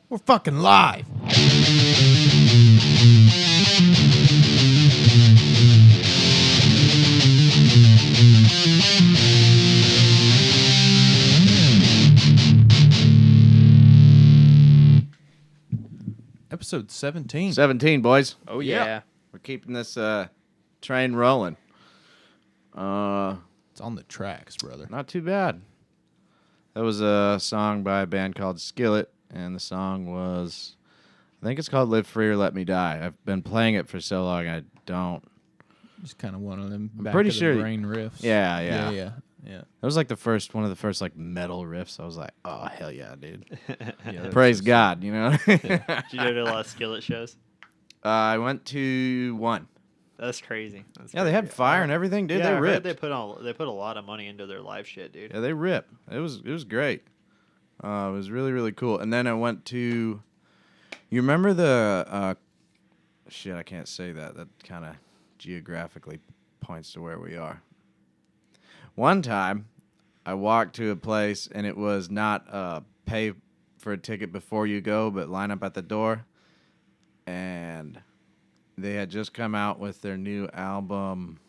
We're fucking live. Episode 17. 17, boys. Oh, yeah. We're keeping this train rolling. It's on the tracks, brother. Not too bad. That was a song by a band called Skillet, and the song was, I think it's called Live Free or Let Me Die. I've been playing it for so long, I don't. Just kind of one of them back pretty of sure the brain riffs. Yeah. Yeah. That was like one of the first like metal riffs. I was like, oh, hell yeah, dude. Yeah, Praise God, you know? Did you go to a lot of Skillet shows? I went to one. That's crazy. Yeah, they had fire and everything, dude. Yeah, They I heard ripped. they put a lot of money into their live shit, dude. Yeah, they rip. It was great. It was really, really cool. And then I went to, you remember the, shit, I can't say that. That kind of geographically points to where we are. One time, I walked to a place, and it was not pay for a ticket before you go, but line up at the door. And they had just come out with their new album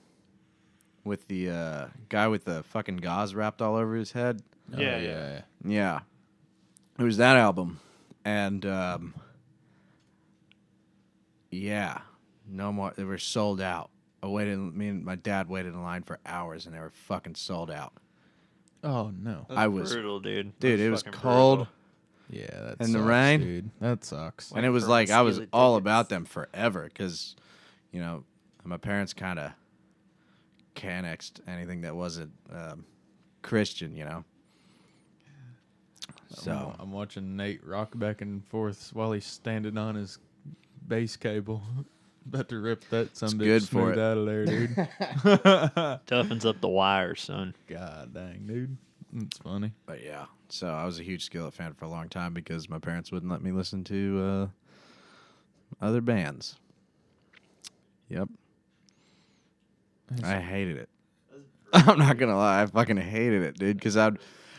with the guy with the fucking gauze wrapped all over his head. Oh, yeah. Yeah. It was that album. And, yeah. No more. They were sold out. Me and my dad waited in line for hours, and they were fucking sold out. Oh, no. That's brutal, dude. Dude, it was fucking cold. brutal. Yeah, that In the sucks, rain? dude. That sucks. And it was for like, I was Skillet all tickets. about them forever because, you know, my parents kind of cannexed anything that wasn't Christian, you know. So I'm watching Nate rock back and forth while he's standing on his bass cable. About to rip that some good bitch for smooth it. out of there, dude. Toughens up the wires, son. God dang, dude. It's funny. But yeah, so I was a huge Skillet fan for a long time because my parents wouldn't let me listen to other bands. Yep. I hated it. I'm not going to lie. I fucking hated it, dude, because I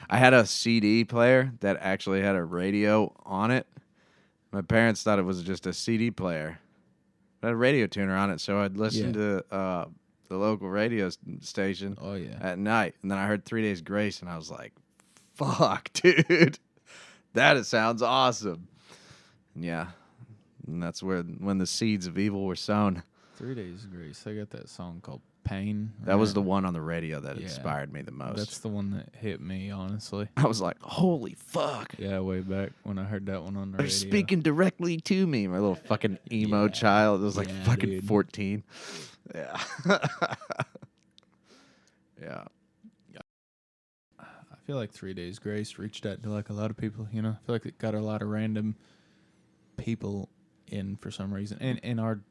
had a CD player that actually had a radio on it. My parents thought it was just a CD player. It had a radio tuner on it, so I'd listen to the local radio station at night. And then I heard 3 Days Grace, and I was like, fuck, dude. That sounds awesome. And yeah. And that's when the seeds of evil were sown. 3 Days Grace. I got that song called Pain. That was the one on the radio that inspired me the most. That's the one that hit me, honestly. I was like, holy fuck. Yeah, way back when I heard that one on the They're radio. speaking directly to me, my little fucking emo child. It was like fucking dude. 14. Yeah. Yeah. I feel like 3 Days Grace reached out to like a lot of people, you know. I feel like it got a lot of random people in for some reason. In our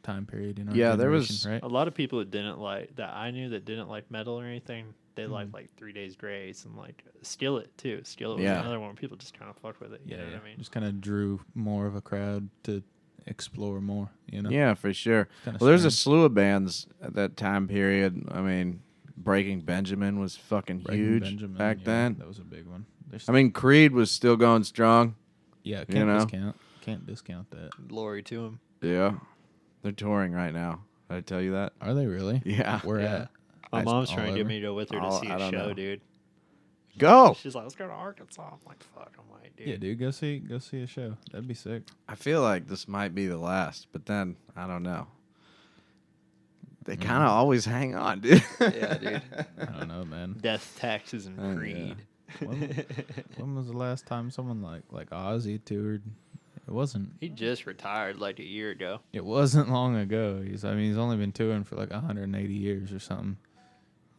time period, in our Yeah, there generation, was- right? A lot of people that I knew that didn't like metal or anything, they liked like 3 Days Grace and like Skillet too. Skillet was another one where people just kind of fucked with it. You know what I mean? Just kind of drew more of a crowd to explore more, you know. Yeah, for sure. Kinda Well, there's a strange. slew of bands at that time period. I mean, Breaking Benjamin was fucking Breaking huge Benjamin, back yeah, then. that was a big one. I mean, Creed was still going strong. Yeah, you know? Can't discount that. Glory to him. Yeah. They're touring right now. Did I tell you that? Are they really? Yeah. Where at? My mom's trying to all get over? me to go with her to see I a don't show, know. dude. Go! She's like, let's go to Arkansas. I'm like, fuck, I'm like, dude. Yeah, dude, go see a show. That'd be sick. I feel like this might be the last, but then, I don't know. They kind of always hang on, dude. Yeah, dude. I don't know, man. Death, taxes, and Oh, Creed. When was the last time someone like Ozzy toured? It wasn't. He just retired like a year ago. It wasn't long ago. He's only been touring for like 180 years or something.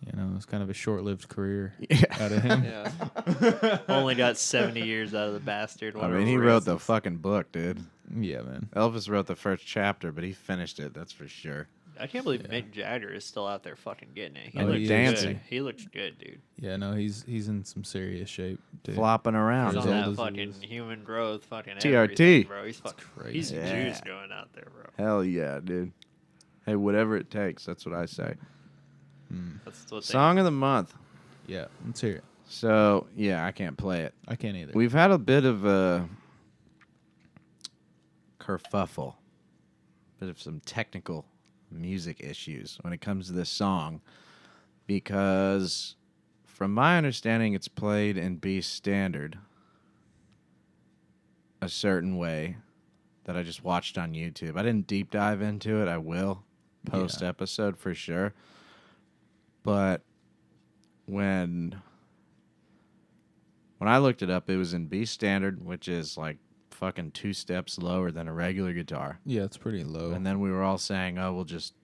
You know, it's kind of a short-lived career out of him. Yeah. Only got 70 years out of the bastard. I mean, he wrote the fucking book, dude. Yeah, man. Elvis wrote the first chapter, but he finished it, that's for sure. I can't believe Mick Jagger is still out there fucking getting it. He Oh, looks he is. dancing. Good. He looks good, dude. Yeah, no, he's in some serious shape, too. Flopping around. He's as on old that as he fucking is. human growth fucking TRT. everything, bro. He's fucking crazy. He's Yeah. juice going out there, bro. Hell yeah, dude. Hey, whatever it takes, that's what I say. That's what they Song of the month. Yeah, let's hear it. So, yeah, I can't play it. I can't either. We've had a bit of a kerfuffle, bit of some technical music issues when it comes to this song, because from my understanding, it's played in B standard a certain way that I just watched on YouTube. I didn't deep dive into it. I will post episode for sure. But when I looked it up, it was in B standard, which is like fucking 2 steps lower than a regular guitar. Yeah, it's pretty low. And then we were all saying, oh, we'll just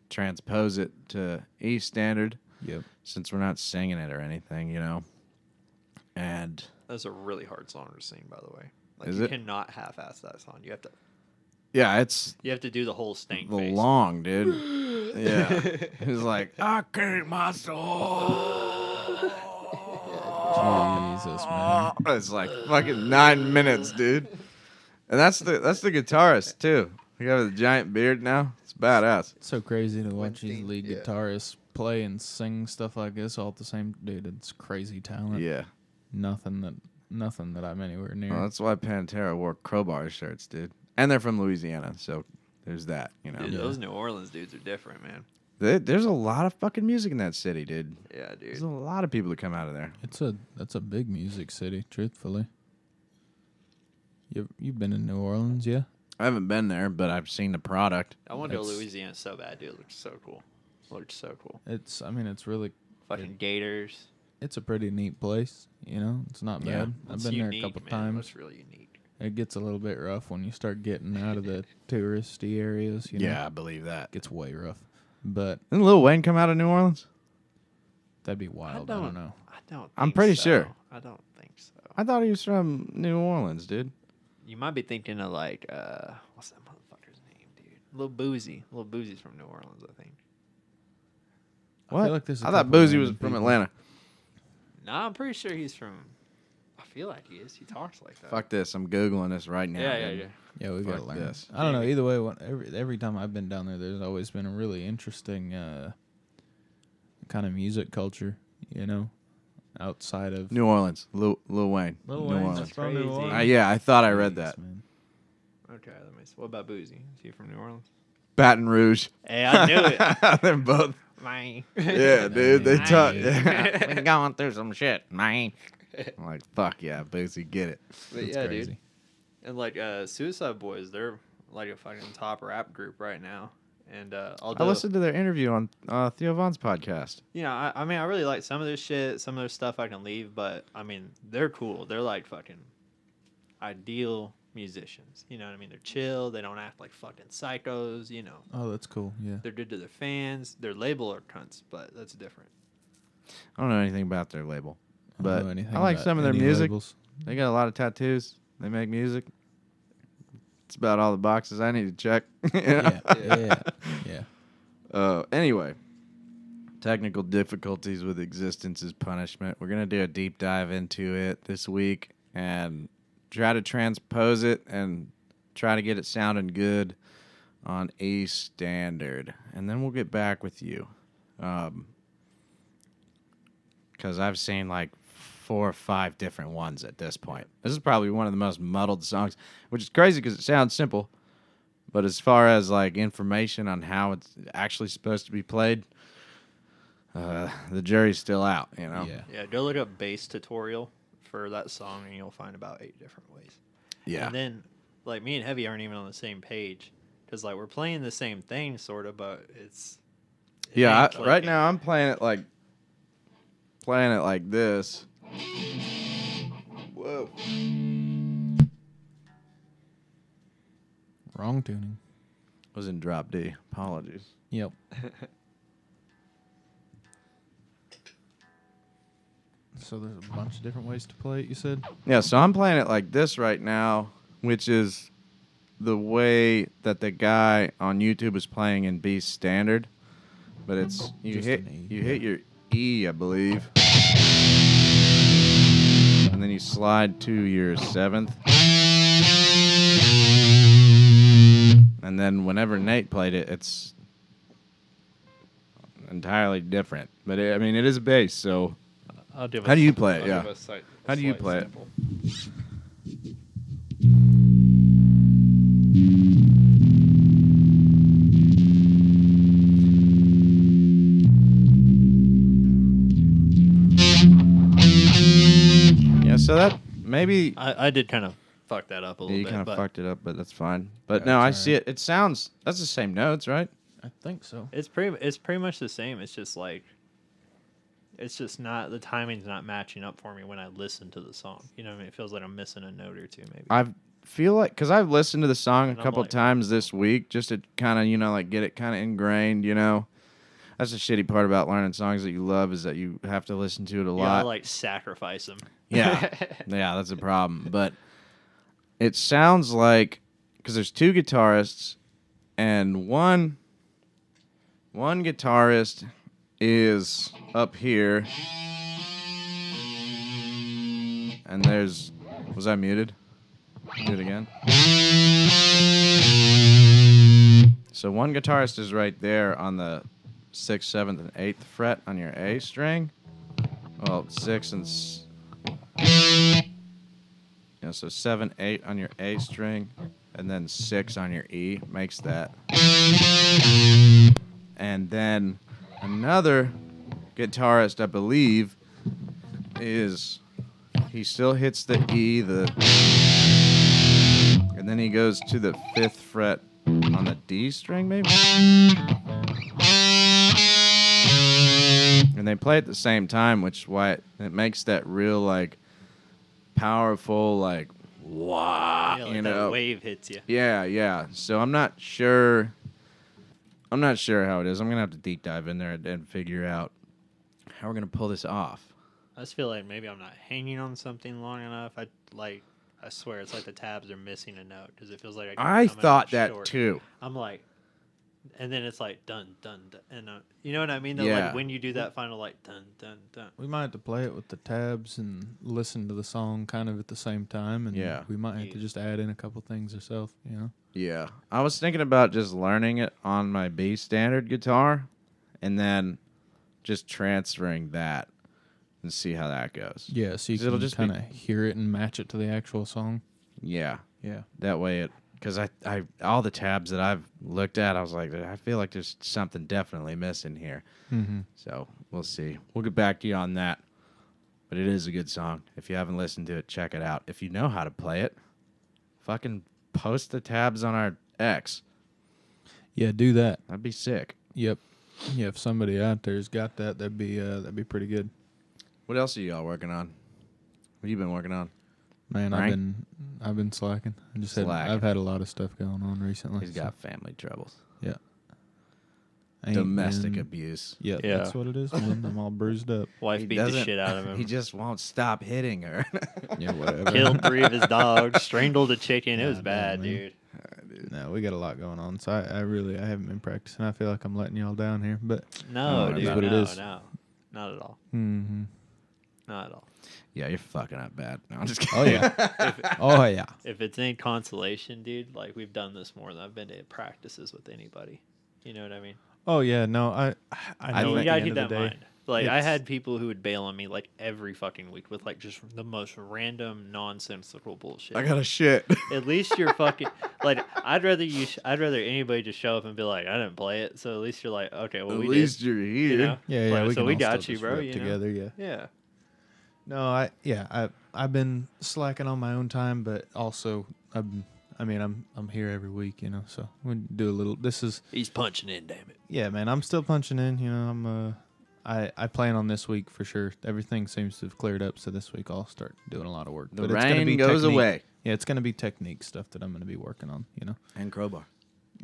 transpose it to E standard. Yep. Since we're not singing it or anything, you know. And that's a really hard song to sing, by the way. Like, is you it? Cannot half-ass that song. You have to. Yeah, it's. You have to do the whole stank the face. long, dude. Yeah. He's like, I keep my soul. Jesus, man. It's like fucking 9 minutes, dude. And that's the guitarist too. He got a giant beard now. It's badass. It's so crazy to watch these Winston, lead guitarists play and sing stuff like this all at the same. Dude, it's crazy talent. Yeah. Nothing that I'm anywhere near. Well, that's why Pantera wore Crowbar shirts, dude. And they're from Louisiana, so there's that, you know. Dude, those New Orleans dudes are different, man. There's a lot of fucking music in that city, dude. Yeah, dude. There's a lot of people that come out of there. That's a big music city, truthfully. You've been in New Orleans, yeah? I haven't been there, but I've seen the product. I want to go to Louisiana so bad, dude. It looks so cool. Looks so cool. It's really fucking gators. It's a pretty neat place, you know. It's not bad. I've been there a couple times. It's really unique. It gets a little bit rough when you start getting out of the touristy areas, you know. Yeah, I believe that. It gets way rough. But didn't Lil Wayne come out of New Orleans? That'd be wild. I don't know. I'm pretty sure. I don't think so. I thought he was from New Orleans, dude. You might be thinking of like what's that motherfucker's name, dude? Lil Boozy. Lil Boozy's from New Orleans, I think. What? I feel like there's a I thought couple Boozy was random from people. Atlanta. Nah, I'm pretty sure he's from. I feel like he is. He talks like that. Fuck this. I'm Googling this right now. Yeah, dude. Yeah, we gotta Fuck learn. this. I don't know. Either way, every time I've been down there, there's always been a really interesting kind of music culture, you know, outside of New Orleans. Lil Wayne. Lil New Wayne's Orleans. from New Crazy. Orleans. Yeah, I thought I read Jeez, that. man. Okay, let me see. What about Boozy? Is he from New Orleans? Baton Rouge. Hey, I knew it. They're both. Man. Yeah, dude. They Man. talk. Yeah. Been going through some shit, man. I'm like, fuck yeah, Boozy, get it. But That's yeah, crazy. dude. And like Suicide Boys, they're like a fucking top rap group right now. And I listened to their interview on Theo Von's podcast. You know, I mean, I really like some of their shit. Some of their stuff I can leave, but I mean, they're cool. They're like fucking ideal musicians. You know what I mean? They're chill. They don't act like fucking psychos. You know, Oh, that's cool. Yeah. they're good to their fans. Their label are cunts, but that's different. I don't know anything about their label, I don't but know anything I like about some of their any music. labels. They got a lot of tattoos. They make music. It's about all the boxes I need to check. Yeah. Anyway, technical difficulties with Existence is Punishment. We're going to do a deep dive into it this week and try to transpose it and try to get it sounding good on A standard. And then we'll get back with you. Because I've seen like 4 or 5 different ones at this point. This is probably one of the most muddled songs, which is crazy because it sounds simple. But as far as like information on how it's actually supposed to be played, the jury's still out, you know? Yeah, go look up bass tutorial for that song and you'll find about 8 different ways. Yeah. And then, like, me and Heavy aren't even on the same page because, like, we're playing the same thing, sort of, but it's. Yeah, ain't right clicking. now I'm playing it like this. Whoa. Wrong tuning. Was in drop D. Apologies. Yep. So there's a bunch of different ways to play it, you said? Yeah, so I'm playing it like this right now, which is the way that the guy on YouTube is playing in B standard. But it's you Just hit an E, you hit your E, I believe. And then you slide to your 7th. And then whenever Nate played it, it's entirely different. But it is a bass, so I'll do. How do you play it? I'll Yeah. give a slight- How do you slight play it? sample. Yeah, so that maybe I did kind of fuck that up a little you bit. kind of but fucked it up, but that's fine. But Yeah, no, I it's see it. It sounds that's the same notes, right? I think so. It's pretty much the same. It's just like, it's just not, the timing's not matching up for me when I listen to the song. You know what I mean? It feels like I'm missing a note or two, maybe. I feel like because I've listened to the song a And I'm couple like- times this week just to kind of like get it kind of ingrained. That's the shitty part about learning songs that you love is that you have to listen to it a You gotta, lot. like, sacrifice them. Yeah, yeah, that's a problem. But it sounds like because there's two guitarists, and one guitarist is up here, and was I muted? Do it again. So one guitarist is right there on the 6th, 7th, and 8th fret on your A string. Well, 6 and so 7, 8 on your A string, and then 6 on your E makes that. And then another guitarist, I believe, he still hits the E, and then he goes to the 5th fret on the D string, maybe. And they play at the same time, which is why it makes that real like powerful like wah, Yeah, like that wave hits you. Yeah. So I'm not sure how it is. I'm gonna have to deep dive in there and figure out how we're gonna pull this off. I just feel like maybe I'm not hanging on something long enough. I swear it's like the tabs are missing a note because it feels like I coming thought out that short. too. I'm like, and then it's like dun dun dun, and you know what I mean? Though, Yeah. like when you do that final like dun dun dun. We might have to play it with the tabs and listen to the song kind of at the same time, and Yeah. we might have to just add in a couple things ourselves. Yeah. I was thinking about just learning it on my B standard guitar and then just transferring that and see how that goes. Yeah, so you 'Cause it'll can just kind of hear it and match it to the actual song. Yeah. Yeah. That way because I all the tabs that I've looked at, I was like, I feel like there's something definitely missing here. Mm-hmm. So we'll see. We'll get back to you on that. But it is a good song. If you haven't listened to it, check it out. If you know how to play it, fucking post the tabs on our X. Yeah, do that. That'd be sick. Yep. Yeah, if somebody out there's got that, that'd be pretty good. What else are y'all working on? What have you been working on? Man, Frank? I've been slacking. Slacking. I've had a lot of stuff going on recently. He's got family troubles. Yeah. Domestic abuse. Yeah, Yeah. that's what it is, man. I'm all bruised up. Wife He beat the doesn't- shit out of him. He just won't stop hitting her. Yeah, whatever. Killed 3 of his dogs. Strangled a chicken. It was God bad, damn, man. dude. No, we got a lot going on. So I haven't been practicing. I feel like I'm letting y'all down here, but No, Oh, dude. that's what it no, is. no, not at all. mm-hmm. Not at all. Yeah, you're fucking up bad. No, I'm just kidding. Oh yeah. Oh yeah. If it's any consolation, dude, like we've done this more than I've been to practices with anybody. You know what I mean? Oh yeah. No, I I know. You at gotta the keep end of that the in day, mind. Like I it's- had people who would bail on me like every fucking week with like just the most random nonsensical bullshit. I got a shit. At least you're fucking like I'd rather anybody just show up and be like I didn't play it. So at least you're like okay, well At we least did. you're here. You know? Yeah, Like, we so can we all got still you, just bro. rip You know? together. Yeah. Yeah. No, I've been slacking on my own time, but also I'm here every week, so we do a little. This is He's punching in, damn it. yeah, man. I'm still punching in. I plan on this week for sure. Everything seems to have cleared up, so this week I'll start doing a lot of work. The But it's gonna rain be goes technique. away. Yeah, it's gonna be technique stuff that I'm gonna be working on, And Crowbar.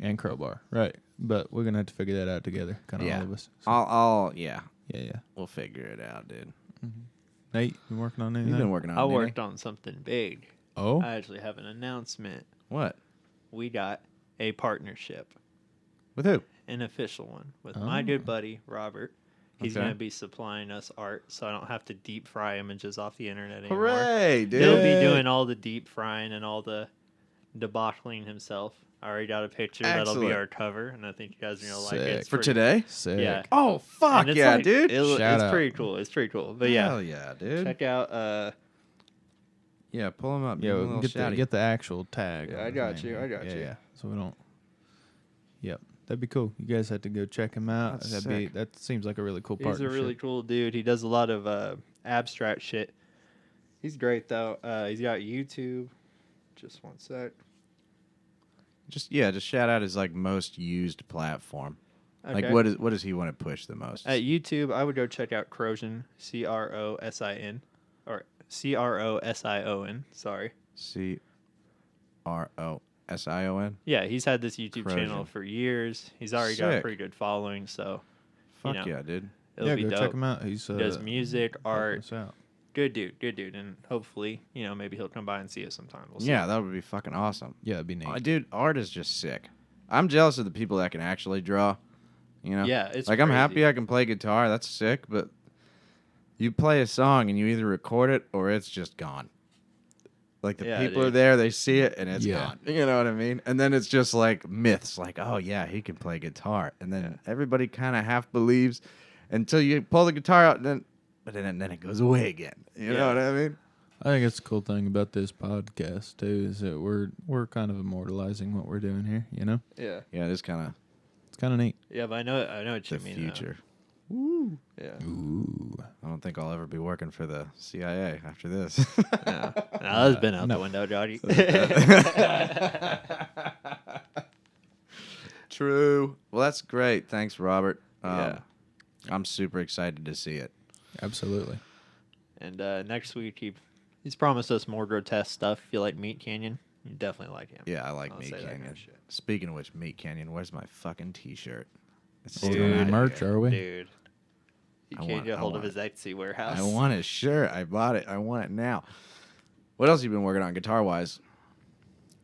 and Crowbar, right? But we're gonna have to figure that out together, kind of Yeah. all of us. So, I'll yeah. yeah. We'll figure it out, dude. Nate, you working on anything? You've been working on I it, worked on something big. Oh, I actually have an announcement. What? We got a partnership, With who? an official one, with my Oh. good buddy Robert. He's Okay. going to be supplying us art, so I don't have to deep fry images off the internet anymore. Hooray, dude. He'll Yay. be doing all the deep frying and all the debaucheling himself. I already got a picture. That'll be Excellent. our cover, and I think you guys are gonna like it. Sick. It's For pretty- today? Sick. Yeah. Oh, fuck And it's yeah, like- dude. Shout It's out. pretty cool. It's pretty cool. But yeah, Hell yeah, dude. check out. Yeah, pull him up. Give him a Yeah, little get shouty. the actual tag. Yeah, on I the got thing. you, I got Yeah, you. yeah. So we don't. Yep, that'd be cool. You guys have to go check him out. That's sick. That seems like a really cool He's partnership. a really cool dude. He does a lot of abstract shit. He's great though. He's got YouTube. Just one sec. Just shout out his like most used platform. Like Okay. what does he want to push the most? At YouTube, I would go check out Crosion, Crosin, or Crosion. Sorry. Crosion. Yeah, he's had this YouTube channel Crosion. for years. He's already got a Sick. pretty good following, so Fuck know. yeah, dude. it'll Yeah, be go dope. check him out. He's He does music, helping art. us out. Good dude, and hopefully, maybe he'll come by and see us sometime. We'll see. Yeah, that would be fucking awesome. Yeah, it'd be neat. Dude, art is just sick. I'm jealous of the people that can actually draw. You know? Yeah, it's like I'm crazy. happy I can play guitar. That's sick, but you play a song and you either record it or it's just gone. Like the Yeah, people are dude. there, they see it and it's Yeah. gone. You know what I mean? And then it's just like myths, like, oh yeah, he can play guitar, and then everybody kind of half believes until you pull the guitar out, and then it goes away again. You know what I mean? I think it's a cool thing about this podcast too is that we're kind of immortalizing what we're doing here. You know, Yeah, Yeah, it is kind of it's kind of neat. yeah, but I know what the you mean. future. Yeah, Ooh, I don't think I'll ever be working for the CIA after this. no, that's been out No. the window, Johnny. True. Well, that's great. Thanks, Robert. Yeah. I'm super excited to see it. absolutely. And next week, he's promised us more grotesque stuff. If you like Meat Canyon, you definitely like him. Yeah, I like I'll Meat say that kind Canyon. of shit. Speaking of which, Meat Canyon, where's my fucking T-shirt? It's We're still doing not merch, here. are we? Dude, you I can't want- get I hold of want his Etsy warehouse. I want his shirt. I bought it. I want it now. What else you been working on guitar-wise?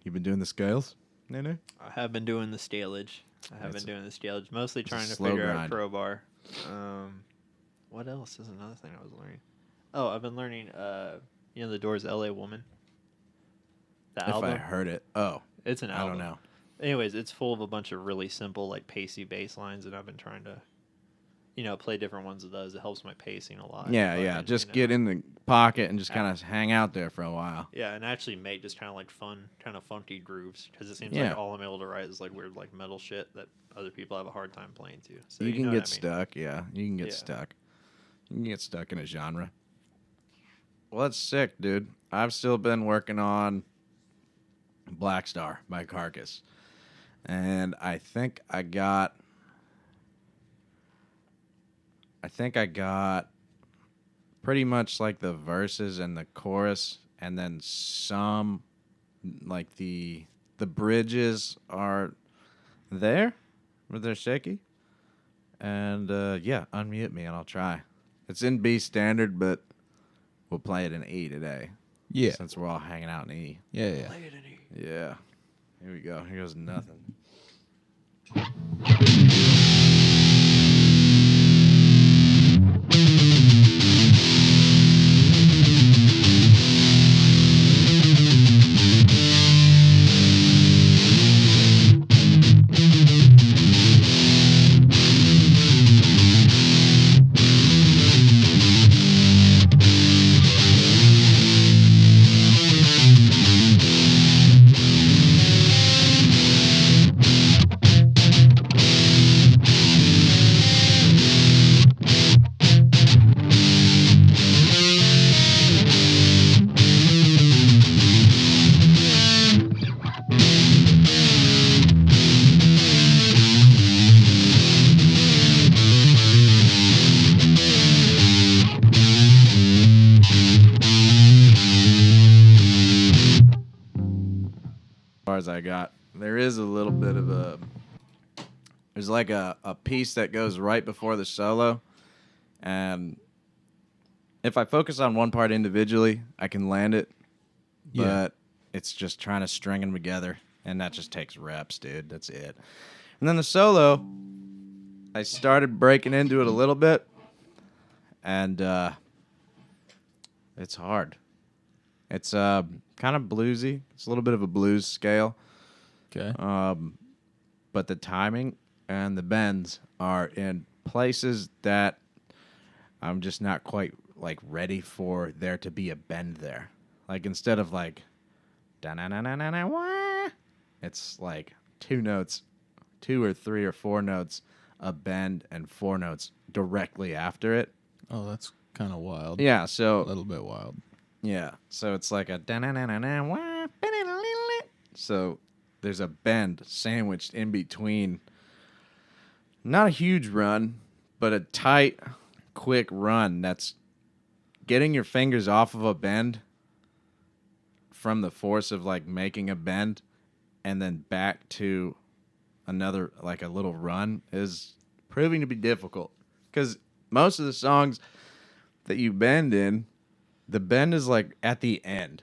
You been doing the scales, Nene? I have been doing the scalage. Mostly a trying to slow figure out grind. Crowbar. What else is another thing I was learning? Oh, I've been learning, the Doors' "L.A. Woman." The If album. I heard it. Oh, It's an I album. don't know. Anyways, it's full of a bunch of really simple, like pacey bass lines, and I've been trying to, play different ones of those. It helps my pacing a lot. Yeah, yeah. Just get in the pocket and just kind of hang out there for a while. Yeah, and actually make just kind of like fun, kind of funky grooves, because it seems Yeah. like all I'm able to write is like weird, like metal shit that other people have a hard time playing to. So You can know get what I mean? stuck. Yeah, you can get Yeah. stuck. You can get stuck in a genre. Well, that's sick, dude. I've still been working on Black Star by Carcass. And I think I got pretty much like the verses and the chorus, and then some like the bridges are there, but they're shaky. And yeah, unmute me and I'll try. It's in B standard, but we'll play it in E today. Yeah, Since we're all hanging out in E. yeah, yeah. Play it in E. Yeah. Here we go. Here goes nothing. Far as I got, there is a little bit of there's like a piece that goes right before the solo, and if I focus on one part individually, I can land it, Yeah. but it's just trying to string them together, and that just takes reps, dude. That's it. And then the solo, I started breaking into it a little bit, and it's hard. It's kind of bluesy. It's a little bit of a blues scale. Okay. But the timing and the bends are in places that I'm just not quite like ready for there to be a bend there. Like instead of like da-na-na-na-na-na-wah, it's like 2 notes, 2 or 3 or 4 notes, a bend, and 4 notes directly after it. Oh, that's kind of wild. Yeah, A so little bit wild. yeah, so it's like a da-na-na-na-na-wah, so there's a bend sandwiched in between. Not a huge run, but a tight, quick run that's getting your fingers off of a bend from the force of like making a bend and then back to another, like a little run, is proving to be difficult. Because most of the songs that you bend in, the bend is like at the end.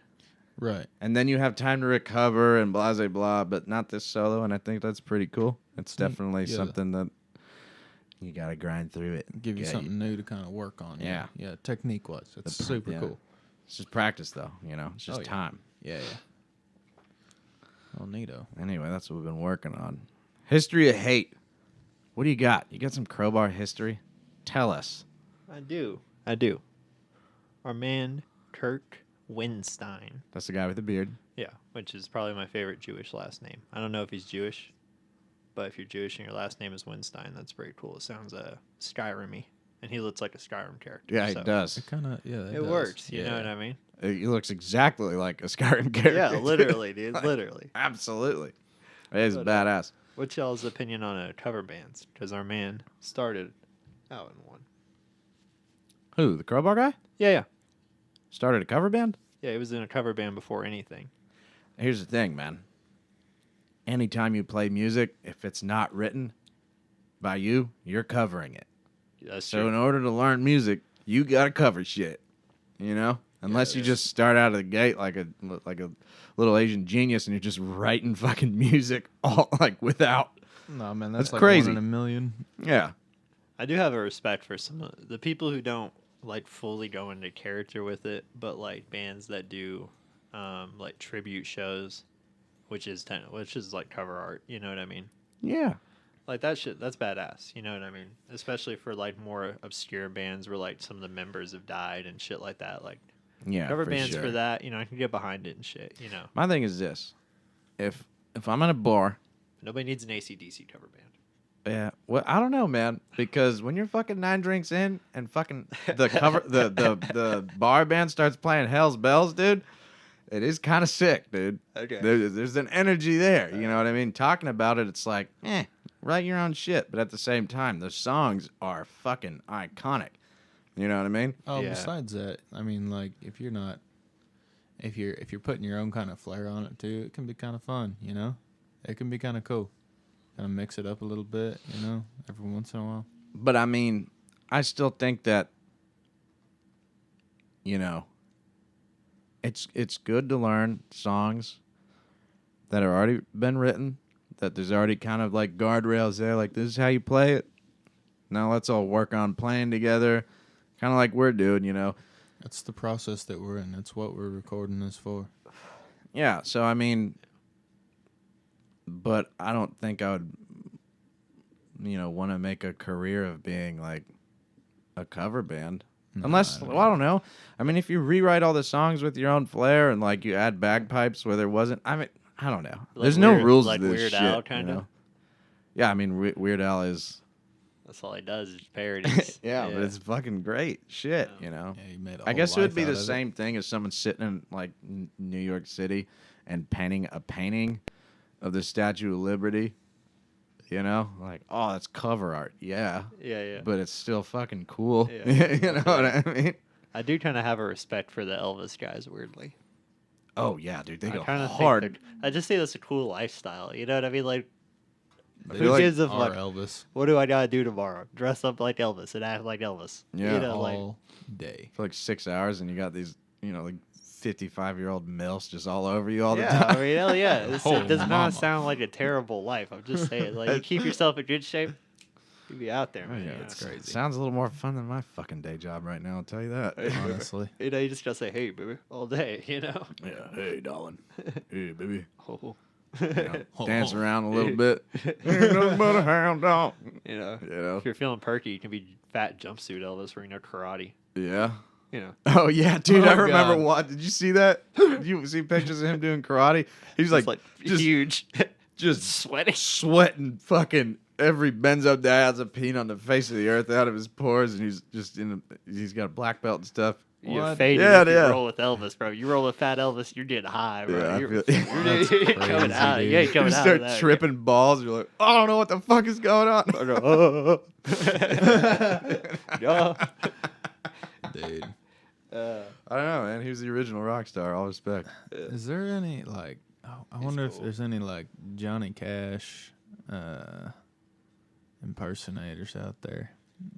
Right. And then you have time to recover and blah, blah, blah, but not this solo, and I think that's pretty cool. It's definitely Yeah. something that you got to grind through it. Give you something new to kind of work on. Yeah. Yeah, technique-wise. It's super yeah. cool. It's just practice, though, you know? It's just yeah. time. Yeah. Oh, neato. Anyway, that's what we've been working on. History of Hate. What do you got? You got some Crowbar history? Tell us. I do. Our man, Kirk Winstein. That's the guy with the beard. Yeah, which is probably my favorite Jewish last name. I don't know if he's Jewish, but if you're Jewish and your last name is Winstein, that's pretty cool. It sounds Skyrim-y, and he looks like a Skyrim character. Yeah, so he does. It kind of, It works, you know what I mean? He looks exactly like a Skyrim character. Yeah, literally, dude, Like, literally. Absolutely. It is But, badass. What's y'all's opinion on cover bands? Because our man started out in one. Who, the Crowbar guy? Yeah. Started a cover band? Yeah, he was in a cover band before anything. Here's the thing, man. Anytime you play music, if it's not written by you, you're covering it. That's So true. in order to learn music, you gotta cover shit. You know? Unless you just start out of the gate like a little Asian genius and you're just writing fucking music all like without. No, man, that's That's like crazy. 1 in a million. Yeah. I do have a respect for some of the people who don't like fully go into character with it, but like bands that do like tribute shows, which is like cover art, you know what I mean? Yeah. Like that shit, that's badass, you know what I mean? Especially for like more obscure bands where like some of the members have died and shit like that. Like Yeah. cover for bands sure. for that, you know, I can get behind it and shit, you know. My thing is this. If I'm in a bar, Nobody needs an AC/DC cover band. yeah, well, I don't know, man, because when you're fucking 9 drinks in and fucking the bar band starts playing Hell's Bells, dude, it is kind of sick, dude. Okay. There's an energy there, you know what I mean? Talking about it, it's like, write your own shit, but at the same time, the songs are fucking iconic. You know what I mean? Oh, Yeah. besides that, I mean, like if you're putting your own kind of flair on it too, it can be kind of fun. You know, it can be kind of cool. Kind of mix it up a little bit. You know, every once in a while. But I mean, I still think that, you know, it's good to learn songs that have already been written, that there's already kind of like guardrails there, like this is how you play it. Now let's all work on playing together, kind of like we're doing, you know. That's the process that we're in. That's what we're recording this for. Yeah, so I mean, but I don't think I would, you know, want to make a career of being like a cover band. No, Unless, I well, I don't know. I mean, if you rewrite all the songs with your own flair and like you add bagpipes where there wasn't, I mean, I don't know. Like There's no Weird- rules like to this Weird shit. Al, you kinda? know? Yeah, I mean, Weird Al is. That's all he does is parodies. Yeah, but it's fucking great shit, you know. Yeah, you made a I whole guess it would life be out the of it. same thing as someone sitting in like New York City and painting a painting of the Statue of Liberty. You know, like, oh, that's cover art, yeah, yeah. but it's still fucking cool. Yeah. You know what I mean? I do kind of have a respect for the Elvis guys, weirdly. Oh yeah, dude, they I go kind of hard. I just think that's a cool lifestyle. You know what I mean? Like, They who like gives a are fuck? Elvis What do I gotta do tomorrow? Dress up like Elvis and act like Elvis. Yeah. You know, like, all day. For like 6 hours, and you got these, you know, like 55-year-old milfs just all over you all the yeah, time. I mean, hell yeah. It Oh, does mama. not sound like a terrible life. I'm just saying, like, you keep yourself in good shape, You be out there, Oh, man. yeah, you know? it's crazy. Sounds a little more fun than my fucking day job right now. I'll tell you that. Honestly. You know, you just gotta say, "Hey, baby," all day. You know. Yeah. Hey, darling. Hey, baby. Oh. You know, dance around a little bit. Ain't nothing but a hound dog. You know. You know. If you're feeling perky, you can be fat jumpsuit Elvis or karate. Yeah. You know. Oh yeah, dude. Oh, I remember God. what. Did you see that? Did you see pictures of him doing karate? He's It's like just huge, just sweating. sweating fucking every benzo diazepine on the face of the earth out of his pores, and he's just he's got a black belt and stuff. You're What? faded Yeah, if you yeah. roll with Elvis, bro. You roll with fat Elvis, you're getting high, bro. Yeah, I you're, feel- you're That's coming crazy, out. dude. You ain't coming You out start of that. tripping balls. You're like, I don't know what the fuck is going on. Yeah. Dude. I don't know, man. He was the original rock star. All respect. Is there any, like, I wonder if cool. there's any, like, Johnny Cash impersonators out there.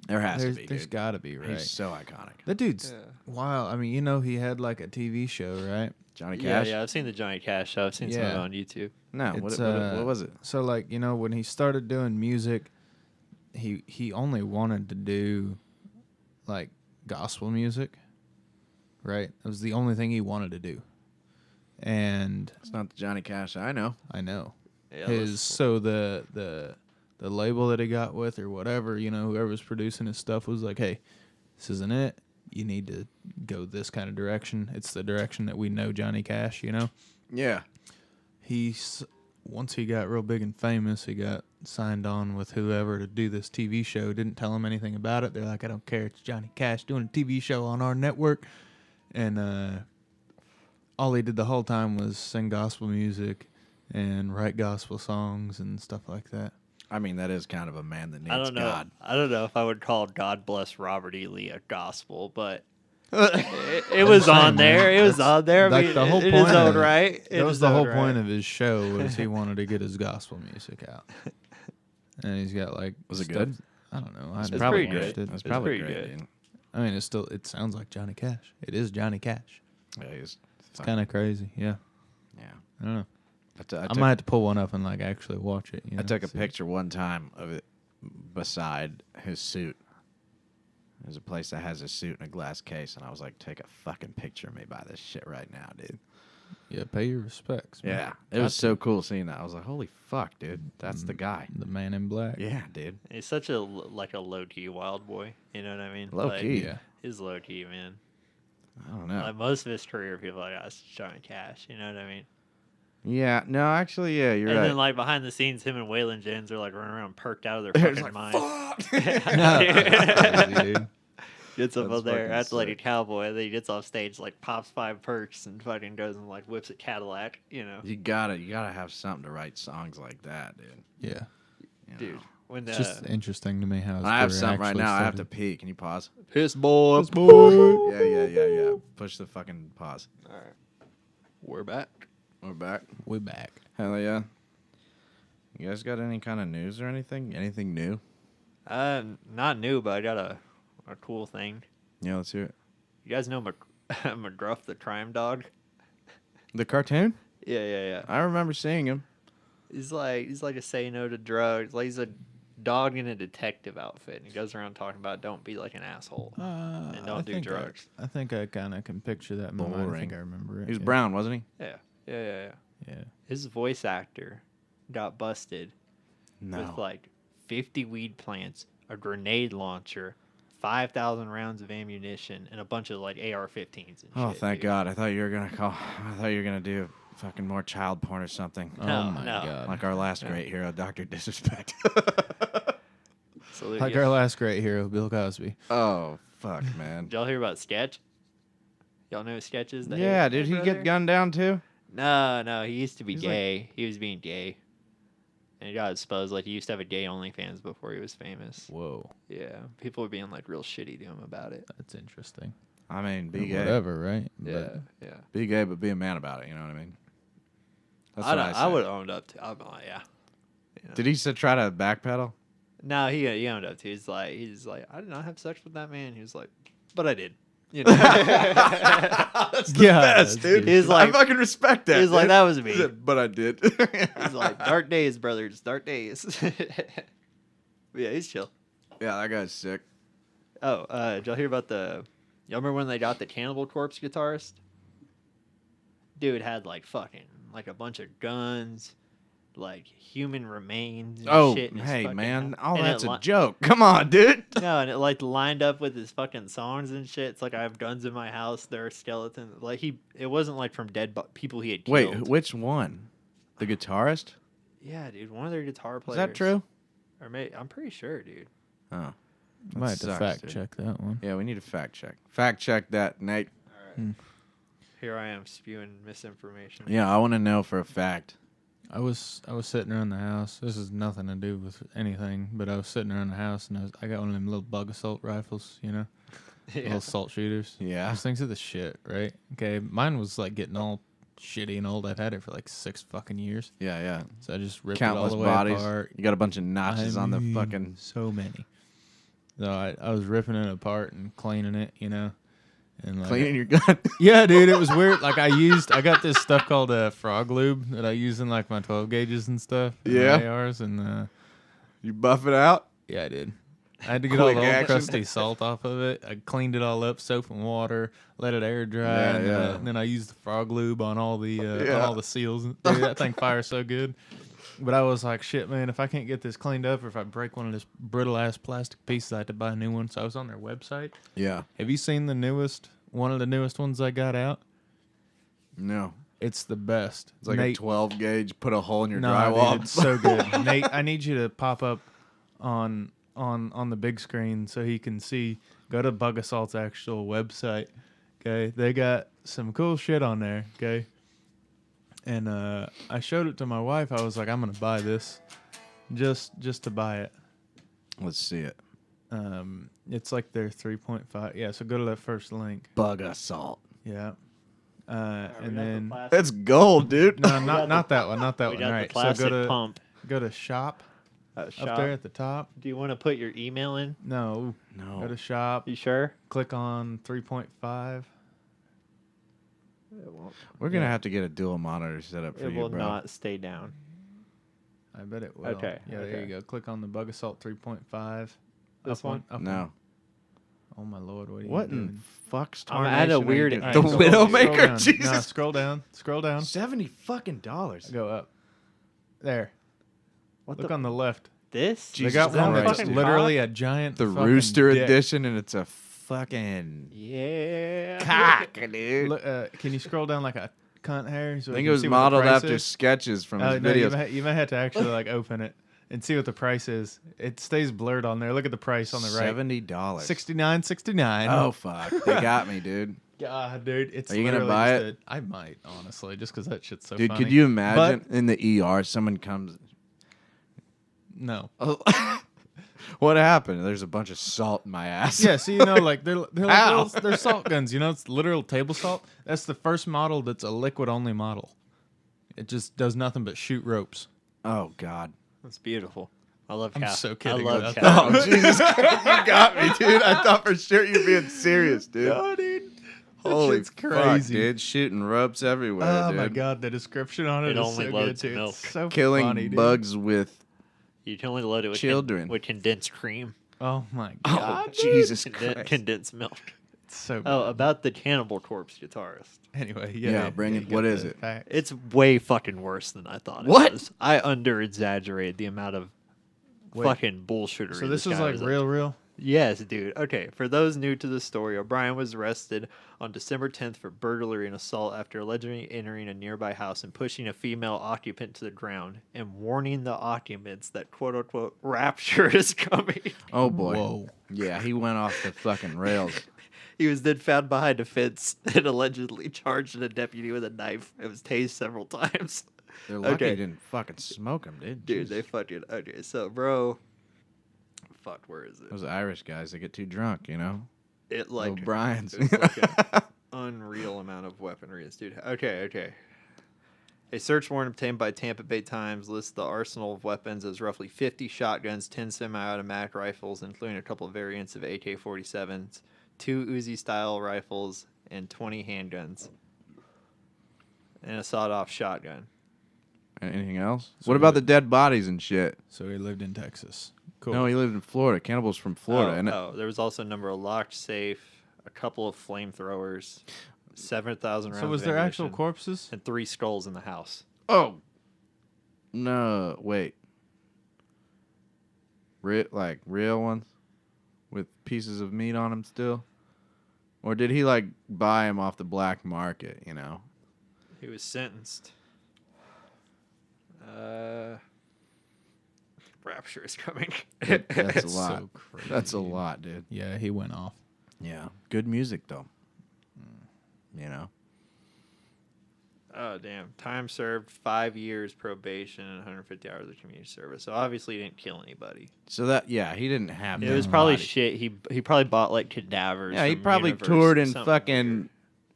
There has There's, to be. there's Dude. got to be, right? He's so iconic. That dude's Yeah. wow. I mean, you know, he had like a TV show, right? Johnny Yeah, Cash. yeah. I've seen the Johnny Cash show. I've seen some of it Yeah. on YouTube. No, what It's, was it? So, like, you know, when he started doing music, he only wanted to do like gospel music, right? It was the only thing he wanted to do, and It's not the Johnny Cash I know. I know Yeah, his so the label that he got with or whatever, you know, whoever's producing his stuff was like, hey, this isn't it. You need to go this kind of direction. It's the direction that we know Johnny Cash, you know. Yeah. Once he got real big and famous, he got signed on with whoever to do this TV show. Didn't tell him anything about it. They're like, I don't care. It's Johnny Cash doing a TV show on our network. And all he did the whole time was sing gospel music and write gospel songs and stuff like that. I mean, that is kind of a man that needs I don't know. God. I don't know if I would call "God Bless Robert E. Lee" a gospel, but it was on there. It was on there. I Like mean, the whole in point his own of it. right. That was the whole point of his show was he wanted to get his gospel music out. And he's got like Was it stuff- good? I don't know. I It's never probably watched good. it. That's It's probably pretty great. good. Dude. I mean, it sounds like Johnny Cash. It is Johnny Cash. Yeah, he's It's kind of crazy. Yeah. Yeah. I don't know. I I might have to pull one up and like actually watch it. You know? I took a See. picture one time of it beside his suit. There's a place that has a suit in a glass case, and I was like, take a fucking picture of me by this shit right now, dude. Yeah, pay your respects. Man. Yeah. It was so cool seeing that. I was like, holy fuck, dude. That's the guy. The man in black. Yeah, dude. He's such a low key wild boy. You know what I mean? Low Like, key. Yeah. He's low key, man. I don't know. Like most of his career, people are like, that's Johnny Cash. You know what I mean? Yeah, no, actually, yeah, you're And right. then like behind the scenes, him and Waylon Jennings are like running around perked out of their It's fucking like, mind. fuck. No, that's crazy, dude. Gets up That's on there, fucking acts like a sick. cowboy, and then he gets off stage, like pops 5 perks, and fucking goes and like whips a Cadillac. You know, You gotta have something to write songs like that, dude. Yeah. You know? dude. When It's just interesting to me how his I have career something right actually now. I have to started. pee. Can you pause? piss boy, Yeah. Push the fucking pause. All right, we're back. We're back. We back. Hell yeah. You guys got any kind of news or anything? Anything new? Not new, but I got a cool thing. Yeah, let's hear it. You guys know McGruff the crime dog? The cartoon? Yeah. I remember seeing him. He's like a say no to drugs. Like he's a dog in a detective outfit, and he goes around talking about don't be like an asshole and don't do drugs. I think I kind of can picture that in my mind. I Boring. think I remember it. He was yeah. brown, wasn't he? Yeah. Yeah. His voice actor got busted with like 50 weed plants, a grenade launcher, 5,000 rounds of ammunition, and a bunch of like AR-15s and Oh, shit, thank dude. God. I thought you were gonna do fucking more child porn or something. No, Oh my no. god. Like our last great hero, Dr. Disrespect. So, Like yeah. our last great hero, Bill Cosby. Oh, fuck, man. Did y'all hear about Sketch? Y'all know who Sketch is? The Yeah, hair did he brother? get gunned down too? No, he used to be He's like- gay. He was being gay. And he got exposed. Like, he used to have a gay OnlyFans before he was famous. Whoa, Yeah. People were being, like, real shitty to him about it. that's interesting. I mean, be Or gay. whatever, right? Yeah. Be gay, but be a man about it. You know what I mean? That's what I I would said. have owned up to I'm like, yeah. You know? Did he try to backpedal? No, he owned up to. He's like, I did not have sex with that man. He was like, but I did. You know? That's the Yeah, best, that's dude. good. He's like- I fucking respect that. He's like, dude. that was me. He said, but I did. He's like, dark days, brothers, dark days. But yeah, he's chill. Yeah, that guy's sick. Oh, did y'all hear about y'all remember when they got the Cannibal Corpse guitarist? Dude had like fucking like a bunch of guns, like human remains and Oh, shit. In his hey, fucking man. house. All And that's it a joke. Come on, dude. No, and it like lined up with his fucking songs and shit. It's like I have guns in my house. There are skeletons. Like it wasn't like from dead people he had killed. Wait, which one? The guitarist? Yeah, dude, one of their guitar Is players. that true? Or I'm pretty sure, dude. Oh. Might have to sucks, fact dude. check that one. Yeah, we need to fact check. Fact check that, Nate. All right. Here I am spewing misinformation. Yeah, I want to know for a fact. I was sitting around the house. This has nothing to do with anything, but I was sitting around the house and I got one of them little bug assault rifles, you know, little assault shooters. Yeah. Those things are the shit, right? Okay, mine was like getting all shitty and old. I'd had it for like 6 fucking years, Yeah, yeah. so I just ripped Countless it all the way bodies. apart. You got a bunch of notches on the fucking. so many. So I was ripping it apart and cleaning it, you know, and like, Cleaning your gun. yeah, dude, it was weird. Like I got this stuff called frog lube that I use in like my 12 gauges and stuff. And Yeah. my ARs and You buff it out? yeah, I did. I had to get all Quick the old action. crusty salt off of it. I cleaned it all up, soap and water, let it air dry, Yeah, and, yeah. and then I used the frog lube on all the on Yeah. all the seals. Dude, that thing fires so good. But I was like, shit, man, if I can't get this cleaned up or if I break one of this brittle ass plastic pieces, I had to buy a new one. So I was on their website. Yeah. Have you seen one of the newest ones I got out? No. It's the best. It's like Nate, a 12 gauge, put a hole in your no, drywall. dude, it's so good. Nate, I need you to pop up on the big screen so he can see. Go to Bug Assault's actual website. Okay, they got some cool shit on there. Okay, and I showed it to my wife. I was like, I'm gonna buy this, just to buy it. Let's see it. It's like their 3.5. Yeah, so go to that first link. Bug assault. Yeah, and then That's gold, dude. no, not that one, not that we one. got All the right, so plastic pump. go to shop Shop. up there at the top. Do you want to put your email in? No, No. go to shop. You sure? Click on 3.5. It won't. We're going to have to get a dual monitor set up for It you, will bro. not stay down. I bet it will. Okay, Yeah, there okay. you go. Click on the Bug Assault 3.5. This one? Up No. Oh my lord, what are you What doing? in fuck's I'm at a tarnation are you weird- doing? All right, The scroll- Widowmaker? down. No, Jesus. scroll down. Scroll down. $70 fucking dollars. Go up. There. What Look the? on the left. This? Jesus they got one Christ, that's dude. literally a giant The fucking Rooster dick. edition, and it's a fucking Yeah. cock, dude. Look, can you scroll down like a cunt hair? So I we think can it was see what the modeled price after is? sketches from his No, videos. you may have to actually like open it and see what the price is. It stays blurred on there. Look at the price on the right. $70. $69.69. Oh fuck! They got me, dude. God, dude, it's. Are you gonna literally buy just I might honestly, just because that shit's so Dude, funny. could you imagine in the ER someone comes? No. Oh, what happened? There's a bunch of salt in my ass. Yeah, so you know, like they're Ow. they're salt guns. You know, it's literal table salt. That's the first model that's a liquid only model. It just does nothing but shoot ropes. Oh God. That's beautiful. I love I'm Cap. so kidding I love about Cap. that. Oh Jesus! You got me, dude. I thought for sure you'd being serious, dude. Oh, dude, that Holy shit's fuck, crazy. dude! Shooting ropes everywhere, Oh dude. my god, the description on it, It is only so loads good, dude. milk. It's so Killing funny, dude. bugs with. You can only load it with Children. with condensed cream. Oh my Oh god, Jesus Conden- Christ! condensed milk. it's so. Oh, bad. about the Cannibal Corpse guitarist. Anyway, Yeah, bring you it. got What the is it? facts. It's way fucking worse than I thought. What? It was. I under exaggerated the amount of Wait. fucking bullshittery. So this is guy like was real. Yes, dude. Okay, for those new to the story, O'Brien was arrested on December 10th for burglary and assault after allegedly entering a nearby house and pushing a female occupant to the ground and warning the occupants that quote-unquote rapture is coming. Oh boy! Whoa. Yeah, he went off the fucking rails. He was then found behind a fence and allegedly charged a deputy with a knife and was tased several times. They're lucky Okay. he didn't fucking smoke him, dude. Dude, Jeez. they fucking... Okay, so, bro... Fuck, where is it? Those Irish guys, they get too drunk, you know. It, like... O'Brien's. It's like an unreal amount of weaponry this dude. Okay. A search warrant obtained by Tampa Bay Times lists the arsenal of weapons as roughly 50 shotguns, 10 semi-automatic rifles, including a couple of variants of AK-47s, 2 Uzi-style rifles, and 20 handguns, and a sawed-off shotgun. Anything else? So What about we- the dead bodies and shit? So he lived in Texas. Cool. No, he lived in Florida. Cannibal's from Florida. There was also a number of locked safe, a couple of flamethrowers, 7,000 rounds. So was of there actual ammunition, corpses? and 3 skulls in the house? Oh. No, wait. Real ones? With pieces of meat on them still? Or did he, like, buy them off the black market, you know? He was sentenced. Rapture is coming. That's a lot. So crazy. That's a lot, dude. Yeah, he went off. Yeah. Good music, though. You know? Oh, damn. Time served, 5 years probation, and 150 hours of community service. So obviously he didn't kill anybody. So that, yeah, he didn't have It that was probably body. shit. He probably bought, like, cadavers. Yeah, he from probably Universe toured or in something fucking,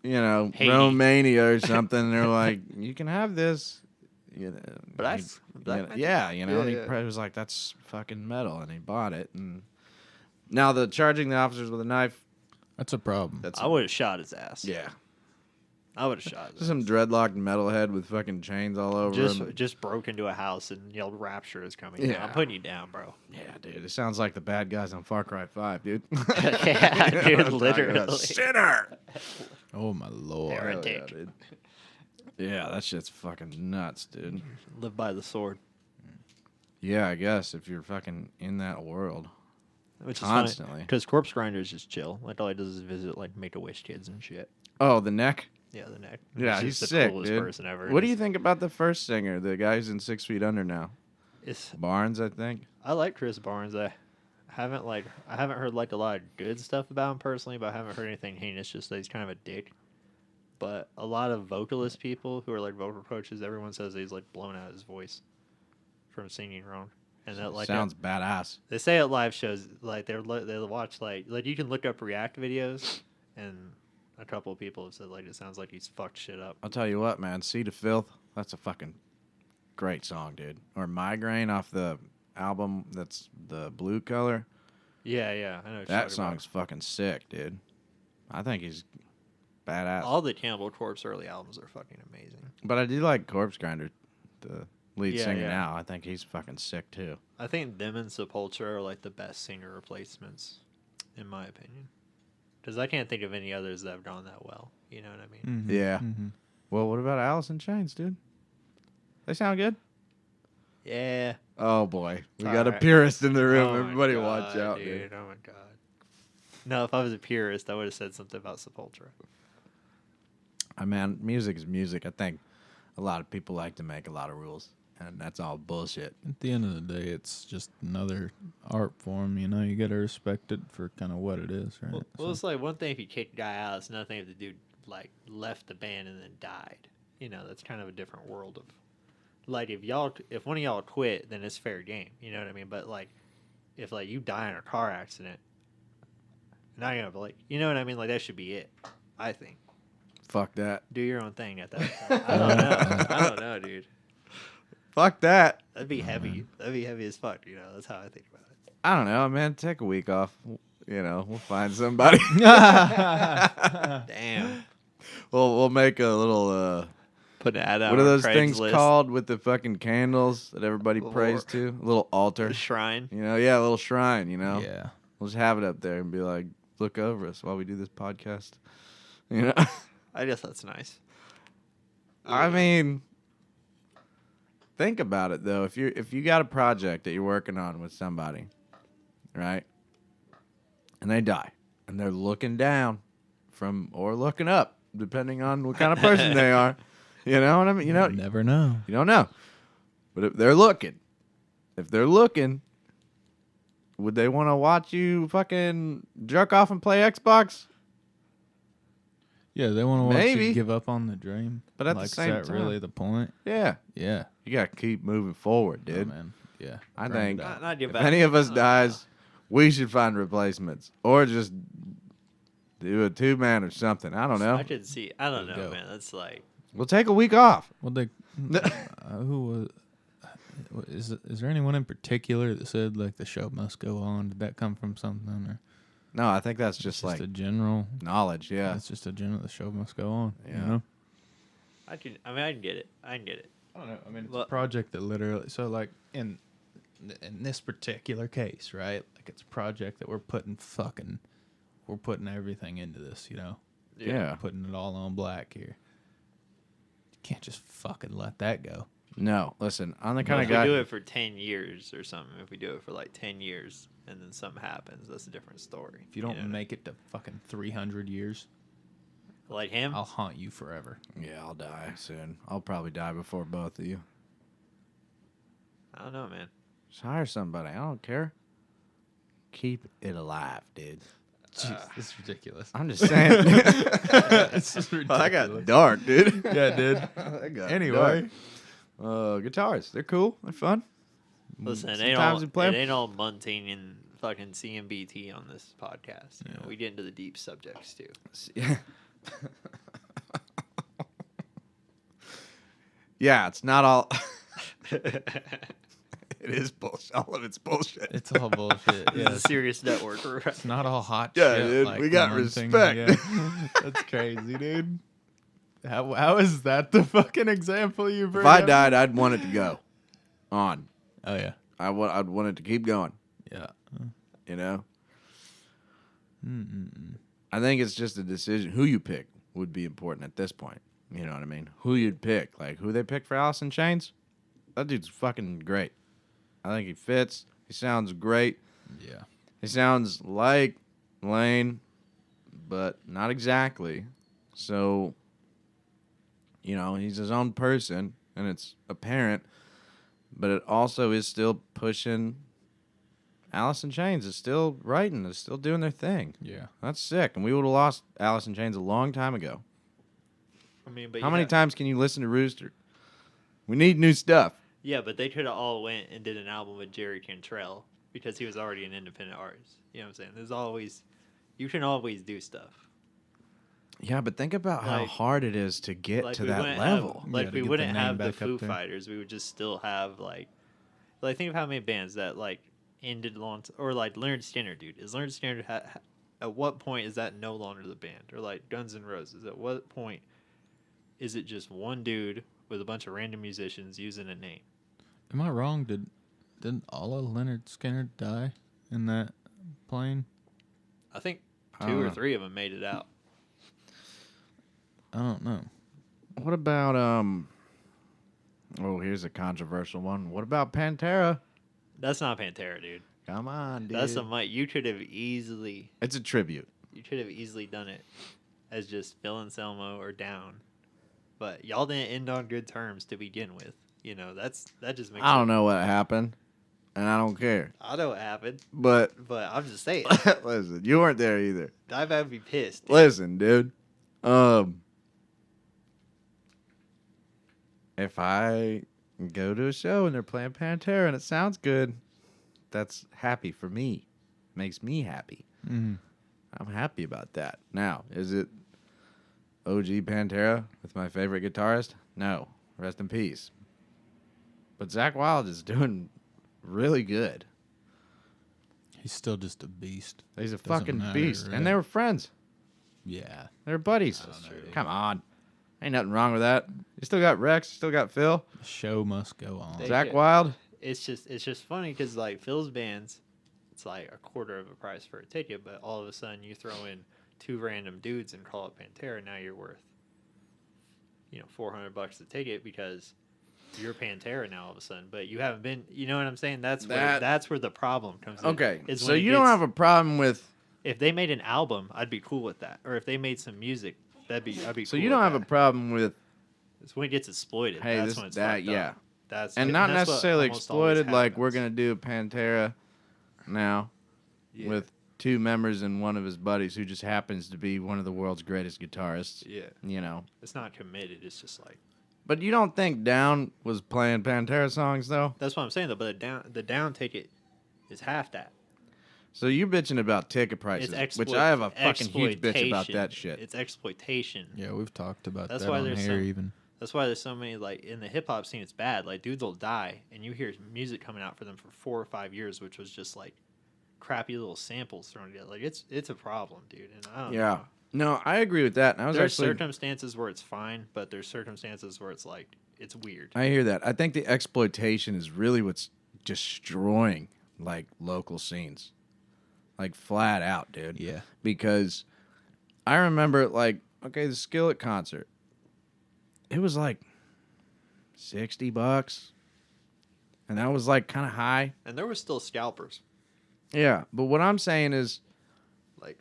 weird. Haiti. Romania or something. They're like, you can have this. You know, Black and he Yeah. probably was like, that's fucking metal, and he bought it. And now charging the officers with a knife. That's a problem. I would have shot his ass. Yeah. I would have shot his Some ass. dreadlocked metalhead with fucking chains all over him. Just broke into a house and yelled Rapture is coming. Yeah. I'm putting you down, bro. Yeah, dude. It sounds like the bad guys on Far Cry 5, dude. Yeah, You know dude, what I'm talking about? literally. Sinner! Oh my lord. There. Hell yeah, Heretic. dude. Yeah, that shit's fucking nuts, dude. Live by the sword. Yeah, I guess if you're fucking in that world. Which Constantly. Because Corpse Grinder is just chill. Like, all he does is visit, like, Make-A-Wish kids and shit. Oh, the neck? Yeah, the neck. Yeah, He's he's the sick, coolest dude. person ever. What do you think about the first singer, the guy who's in 6 Feet Under now? Barnes, I think. I like Chris Barnes. I haven't heard like a lot of good stuff about him personally, but I haven't heard anything heinous. Just that he's kind of a dick. But a lot of vocalist people who are like vocal coaches, everyone says he's like blown out his voice from singing wrong, and that like Sounds badass. they say at live shows like they'll watch like you can look up React videos, and a couple of people have said like it sounds like he's fucked shit up. I'll tell you what, man. Sea to Filth, that's a fucking great song, dude. Or Migraine off the album that's the blue color. Yeah, I know what you're That talking song's fucking sick, dude. I think he's badass. about. All the Cannibal Corpse early albums are fucking amazing. But I do like Corpse Grinder, the lead Yeah, singer yeah. now. I think he's fucking sick, too. I think them and Sepultura are like the best singer replacements, in my opinion. Because I can't think of any others that have gone that well. You know what I mean? Mhm, Yeah. mhm. Well, what about Alice in Chains, dude? They sound good? Yeah. Oh, boy. We All got a right. purist in the room. Oh my Everybody God, watch out, dude. Oh my god. No, if I was a purist, I would have said something about Sepultura. Man, music is music. I think a lot of people like to make a lot of rules, and that's all bullshit. At the end of the day, it's just another art form. You know, you got to respect it for kind of what it is, right? Well, it's like one thing if you kick a guy out, it's another thing if the dude like left the band and then died. You know, that's kind of a different world of like if one of y'all quit, then it's fair game. You know what I mean? But like if like you die in a car accident, not gonna like you know what I mean? Like that should be it. I think. Fuck that. Do your own thing at that point. I don't know. I don't know, dude. Fuck that. That'd be heavy. That'd be heavy as fuck. You know, that's how I think about it. I don't know, man. Take a week off. You know, we'll find somebody. Damn. We'll make a little. Put an ad out. What are on those things Craigslist. called with the fucking candles that everybody Or- prays to? A little altar. The shrine. You know, yeah, a little shrine. You know, Yeah. we'll just have it up there and be like, look over us while we do this podcast. You know, I guess that's nice. I mean, think about it though. If you got a project that you're working on with somebody, right, and they die, and they're looking down or looking up, depending on what kind of person they are. You know what I mean? You know, Never know. you don't know. But if they're looking, would they want to watch you fucking jerk off and play Xbox? Yeah, they want to watch Maybe. you give up on the dream. But at like, the same is that time- really the point? Yeah. Yeah. You got to keep moving forward, Oh, dude. man. Yeah. I Grind think it out. Not give if back. any of us Oh, dies, we should find replacements. Or just do a 2-man or something. I don't know. I could see. I don't know, Go. man. That's like. We'll take a week off. Well, they who was is there anyone in particular that said like the show must go on? Did that come from something or No, I think that's it's just just like a general? knowledge, yeah. It's just a general. The show must go on. Yeah. You know. I can get it. I don't know. I mean, it's Well- a project that literally. So like in in this particular case, right? Like it's a project that we're putting everything into this, you know? Yeah. Putting it all on black here. You can't just fucking let that go. No, listen, I'm the But kind if of guy. we do it for 10 years or something, if we do it for like 10 years and then something happens, that's a different story. If you don't know? make it to fucking 300 years, Like him? I'll haunt you forever. Yeah, I'll die soon. I'll probably die before both of you. I don't know, man. Just hire somebody. I don't care. Keep it alive, dude. Jeez, this is ridiculous. I'm just saying. This is ridiculous. I got dark, dude. Yeah, dude. I got Anyway. guitars. They're cool. They're fun. Listen, it Sometimes we play 'em. ain't all munting and fucking CMBT on this podcast. You know, we get into the deep subjects too. Yeah, it's not all. It is bullshit. All of it's bullshit. It's all bullshit. This is a serious network. Right? It's not all hot Yeah, shit. dude, Like we got one thing. respect. Yeah. That's crazy, dude. How is that the fucking example you bring If I up? died, I'd want it to go on. Oh, yeah. I'd want it to keep going. Yeah. You know. Mm-mm-mm. I think it's just a decision. Who you pick would be important at this point. You know what I mean? Who you'd pick. Like, who they pick for Alice in Chains? That dude's fucking great. I think he fits. He sounds great. Yeah. He sounds like Lane, but not exactly. So, you know, he's his own person, and it's apparent. But it also is still pushing. Alice in Chains is still writing. Is still doing their thing. Yeah. That's sick. And we would have lost Alice in Chains a long time ago. I mean, but How many times can you listen to Rooster? We need new stuff. Yeah, but they could have all went and did an album with Jerry Cantrell because he was already an independent artist. You know what I'm saying? There's always, you can always do stuff. Yeah, but think about how Like- hard it is to get Like to we that wouldn't level. Have, like Yeah, to we get the wouldn't name have the back Foo up there. Fighters. We would just still have like think of how many bands that like ended long or like Leonard Skinner, dude. Is Leonard Skinner at what point is that no longer the band? Or like Guns N' Roses? At what point is it just one dude with a bunch of random musicians using a name? Am I wrong? Didn't all of Leonard Skinner die in that plane? I think I two don't or know. three of them made it out. I don't know. What about oh, here's a controversial one. What about Pantera? That's not Pantera, dude. Come on, dude. That's you could have easily It's a tribute. done it as just Phil Anselmo or Down, but y'all didn't end on good terms to begin with. You know that just makes. I don't know what happened, and I don't care. I know what happened, But but I'm just saying. listen, you weren't there either. I'd be pissed. Dude. Listen, dude. If I go to a show and they're playing Pantera and it sounds good, that's happy for me. Makes me happy. Mm-hmm. I'm happy about that. Now, is it OG Pantera with my favorite guitarist? No. Rest in peace. But Zakk Wylde is doing really good. He's still just a beast. He's a Doesn't fucking matter, beast. right? And they were friends. Yeah. They were buddies. That's true. Come on. Ain't nothing wrong with that. You still got Rex. You still got Phil. The show must go on. They- Zakk get- Wylde. It's just funny because like Phil's bands, it's like a quarter of a price for a ticket, but all of a sudden you throw in two random dudes and call it Pantera. Now you're worth, $400 a ticket because you're Pantera now all of a sudden. But you haven't been. You know what I'm saying? That's where the problem comes in. Okay. is So when it you don't gets- have a problem with. If they made an album, I'd be cool with that. Or if they made some music, I'd be. So cool you don't with have a that. problem with. It's when it gets exploited. Hey, that's this when it's that fucked yeah. up. That's And not that's what necessarily almost always exploited. Like we're happens. gonna do Pantera now Yeah. with two members and one of his buddies who just happens to be one of the world's greatest guitarists. Yeah, You know. it's not committed. It's just like But you don't think Down was playing Pantera songs though? that's what I'm saying though. But the down ticket is half that. So you're bitching about ticket prices, It's which I have a fucking huge bitch about exploitation. that shit. It's exploitation. Yeah, we've talked about That's that why on there's here some- even. That's why there's so many like in the hip hop scene. It's bad. Like dudes will die, and you hear music coming out for them for 4 or 5 years, which was just like crappy little samples thrown together. Like it's a problem, dude. And I don't Yeah. know. No, I agree with that. And I was There's actually. circumstances where it's fine, but there's circumstances where it's like it's weird. I hear that. I think the exploitation is really what's destroying like local scenes, like flat out, dude. Yeah. Because I remember like, okay, the Skillet concert, it was like $60, and that was like kind of high. And there were still scalpers. Yeah, but what I'm saying is, Like,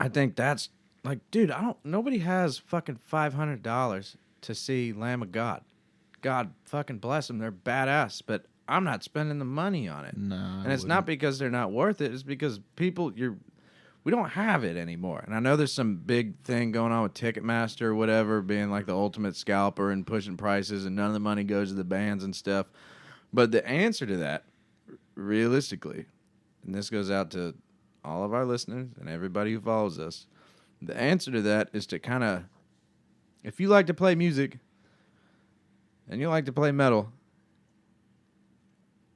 I think that's like, dude, nobody has fucking $500 to see Lamb of God. God fucking bless them, they're badass, but I'm not spending the money on it. No. And it's not because they're not worth it, it's because we don't have it anymore. And I know there's some big thing going on with Ticketmaster or whatever, being like the ultimate scalper and pushing prices, and none of the money goes to the bands and stuff. But the answer to that, realistically, and this goes out to all of our listeners and everybody who follows us, the answer to that is to kind of, if you like to play music and you like to play metal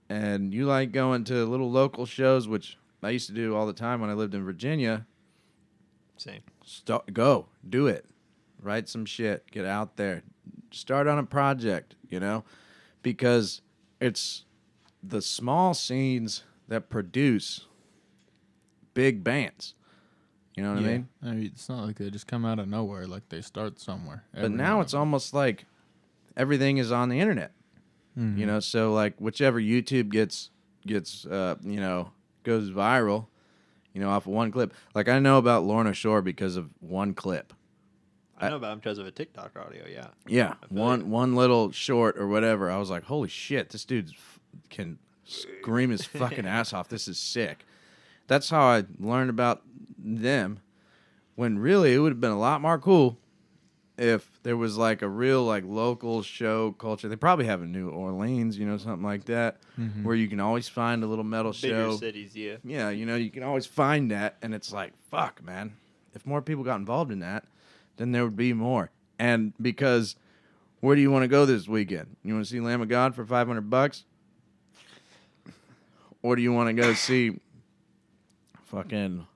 and you like going to little local shows, which I used to do all the time when I lived in Virginia, same. go, do it. Write some shit. Get out there. Start on a project, because it's the small scenes that produce big bands. You know what I mean? It's not like they just come out of nowhere. Like they start somewhere. But now it's almost like everything is on the internet. Mm-hmm. So like whichever YouTube gets goes viral, off of one clip. Like I know about Lorna Shore because of one clip. I know about him because of a TikTok audio, yeah. Yeah, one little short or whatever. I was like, holy shit, this dude can scream his fucking ass off. This is sick. That's how I learned about them, when really it would have been a lot more cool if there was like a real like local show culture. They probably have in New Orleans, something like that, where you can always find a little metal show. Bigger cities, yeah. Yeah, you can always find that, and it's like, fuck, man. If more people got involved in that, then there would be more. And because, where do you want to go this weekend? You want to see Lamb of God for $500? Or do you want to go see fucking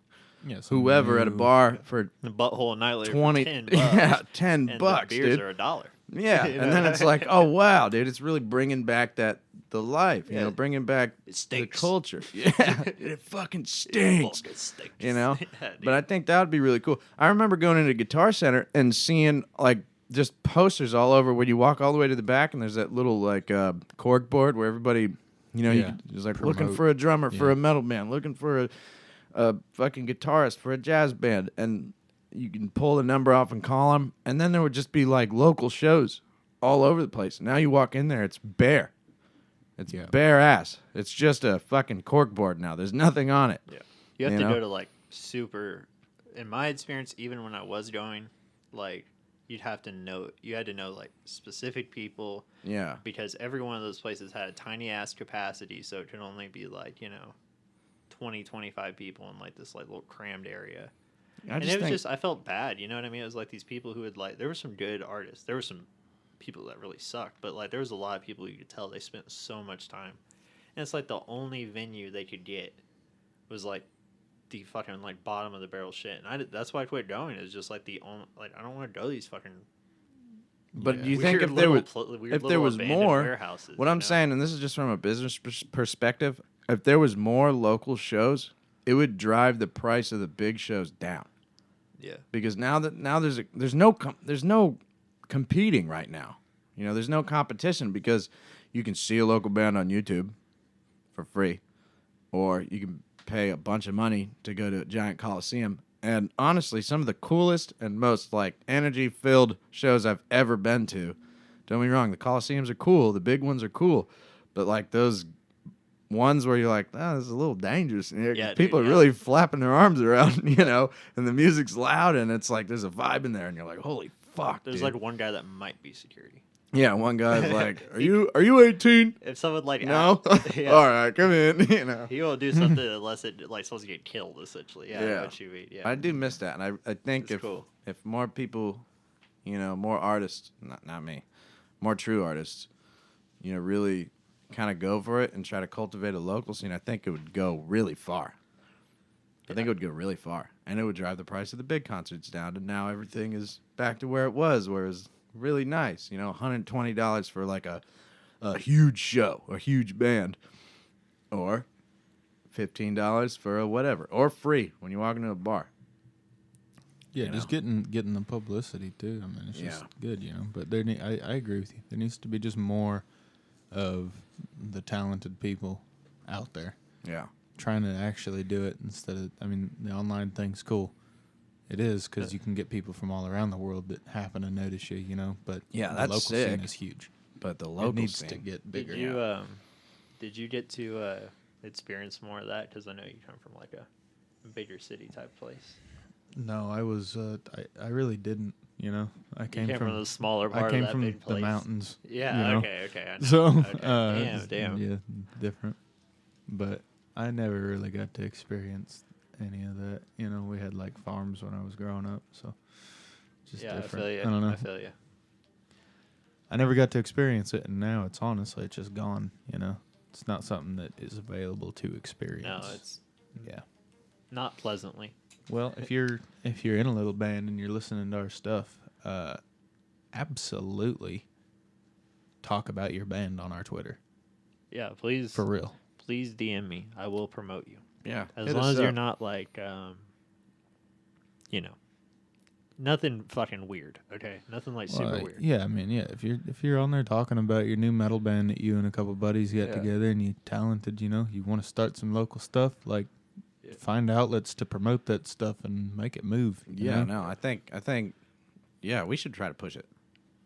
whoever at a bar for the Butthole Annihilator 20, for $10? Yeah, $10, and the beers dude. are $1. Yeah, and then it's like, oh wow, dude, it's really bringing back the life, bringing back the culture. Yeah, it fucking stinks. Yeah, but I think that would be really cool. I remember going into Guitar Center and seeing like just posters all over when you walk all the way to the back, and there's that little like cork board where everybody, it's like looking for a drummer for a metal band, looking for a fucking guitarist for a jazz band, and you can pull the number off and call them, and then there would just be like local shows all over the place. Now you walk in there, it's bare. It's bare ass. It's just a fucking corkboard now. There's nothing on it. Yeah, you have to go to like super. In my experience, even when I was going, like you had to know like specific people. Yeah, because every one of those places had a tiny ass capacity, so it could only be like 20, 25 people in like this like little crammed area. I felt bad, you know what I mean? It was like these people who had like, there were some good artists. There were some people that really sucked, but like there was a lot of people you could tell they spent so much time. And it's like the only venue they could get was like the fucking like bottom of the barrel shit. And that's why I quit going. It's just like the only, like I don't want to go to these fucking. But do you think if there was more, what I'm saying, and this is just from a business perspective, if there was more local shows, it would drive the price of the big shows down. Yeah. Because now there's no competing right now. There's no competition because you can see a local band on YouTube for free, or you can pay a bunch of money to go to a giant coliseum. And honestly, some of the coolest and most like energy-filled shows I've ever been to. Don't get me wrong, the coliseums are cool, the big ones are cool, but like those ones where you're like, oh, this is a little dangerous. People are really flapping their arms around, and the music's loud, and it's like there's a vibe in there, and you're like, holy fuck. There's dude. like one guy that might be security. Yeah, one guy's like, are you 18? If someone like no, all right, come in. He won't do something unless it like supposed to get killed. Essentially, yeah. What you mean? Yeah, I do miss that, and I think if more people, more artists, not me, more true artists, really kind of go for it and try to cultivate a local scene, I think it would go really far. I think it would go really far, and it would drive the price of the big concerts down, and now everything is back to where it was really nice. $120 for like a a huge show, a huge band, or $15 for a whatever, or free when you walk into a bar. Yeah, You just know? getting the publicity too. I mean, it's just Yeah. good, But I agree with you. There needs to be just more of the talented people out there Yeah. trying to actually do it instead of. I mean, the online thing's cool. It is because you can get people from all around the world that happen to notice you. But Yeah, the that's local sick. scene is huge. But the It local needs scene. to get Did bigger. you did you get to experience more of that? Because I know you come from like a bigger city type place. No, I was. I really didn't. I came You came from the smaller part I came of that from big the place. mountains. Yeah. Okay. I know. So, Okay. Damn. yeah, different. But I never really got to experience any of that. We had like farms when I was growing up, so just Yeah, different. I feel you. I don't know. I feel you. I never got to experience it, and now it's honestly it's just gone. It's not something that is available to experience. No, it's yeah. not pleasantly. Well, if you're in a little band and you're listening to our stuff, absolutely talk about your band on our Twitter. Yeah, please. For real. Please DM me. I will promote you. Yeah. As hit long us as you're up. not like, nothing fucking weird. Okay, nothing like super Well, weird. Yeah, I mean, yeah. If you're on there talking about your new metal band that you and a couple buddies got Yeah. together and you talented, you want to start some local stuff, like Yeah. find outlets to promote that stuff and make it move. you Yeah, know? no, I think, yeah, we should try to push it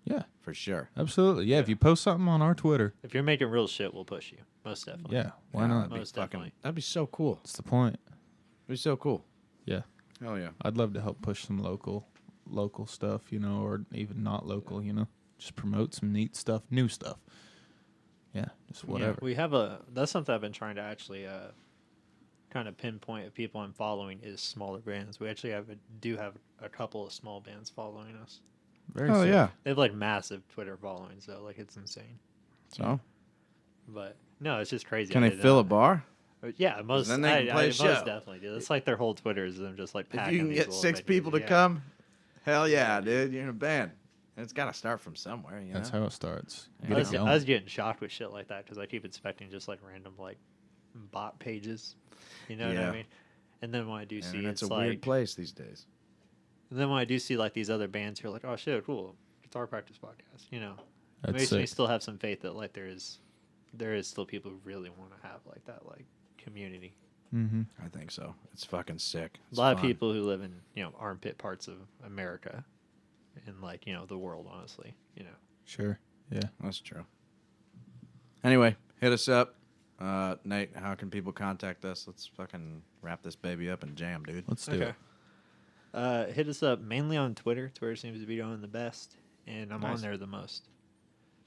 Yeah, for sure. absolutely. Yeah, if you post something on our Twitter, If you're making real shit, we'll push you. Most definitely. yeah, why Yeah, not? That'd be Most definitely. That'd be so cool. That's the point. It'd be so cool. Yeah, Hell yeah. I'd love to help push some local stuff, or even not local, just promote some neat stuff, new stuff. Yeah, just whatever. Yeah, we have that's something I've been trying to actually kind of pinpoint of people I'm following is smaller bands. We actually do have a couple of small bands following us. Very Hell sick. yeah. They have like massive Twitter followings though, like it's insane. So, But no, it's just crazy. can I they did fill not- a bar? Yeah, most Then they can play a most show. definitely do. It's like their whole Twitter is them just like If packing you can these get little 6 bitches, people to yeah. come, hell yeah, dude. You're in a band. And it's got to start from somewhere, That's know? how it starts. Yeah. Get it I going. was getting shocked with shit like that because I keep expecting just like random like bot pages, you know what Yeah. I mean? And then when I do see It's it's a like, weird place these days. and then when I do see like these other bands who are like, oh shit, cool, guitar practice podcast, it That's makes me sick. still have some faith that like there is still people who really want to have like that like community. Mm-hmm. I think so. It's fucking sick. It's A lot of fun. people who live in armpit parts of America, and like the world, honestly, Sure. Yeah. That's true. Anyway, hit us up. Nate, how can people contact us? Let's fucking wrap this baby up and jam, dude. Let's do it. Hit us up mainly on Twitter. Twitter seems to be doing the best, and I'm Nice. on there the most.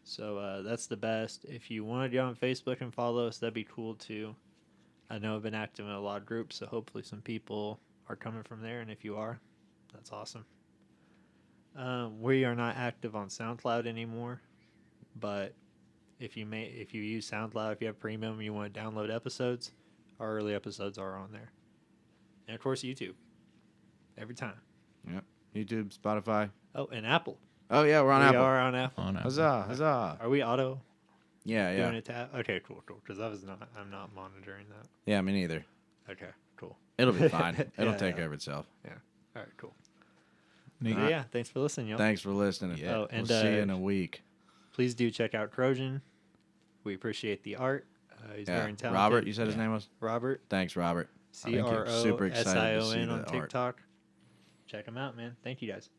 So that's the best. If you want to get on Facebook and follow us, that'd be cool too. I know I've been active in a lot of groups, so hopefully some people are coming from there, and if you are, that's awesome. We are not active on SoundCloud anymore, but if you use SoundCloud, if you have premium, and you want to download episodes, our early episodes are on there, and of course YouTube. Every time. Yep. YouTube, Spotify. Oh, and Apple. Oh, yeah, we're on We Apple. are on Apple. On Apple. Huzzah, huzzah. Are we auto Yeah, doing yeah. it tab? Okay, cool. Because I'm not monitoring that. Yeah, me neither. Okay, cool. It'll be fine. It'll Yeah, take yeah. care of itself. All right, cool. Neat. So, yeah, thanks for listening, y'all. Thanks for listening. Yeah. Oh, and, we'll see you in a week. Please do check out Trojan. We appreciate the art. He's Yeah. very talented. Robert, you said his Yeah. name was? Robert. Thanks, Robert. CROSION Super excited to see on the art. TikTok. Check him out, man. Thank you guys.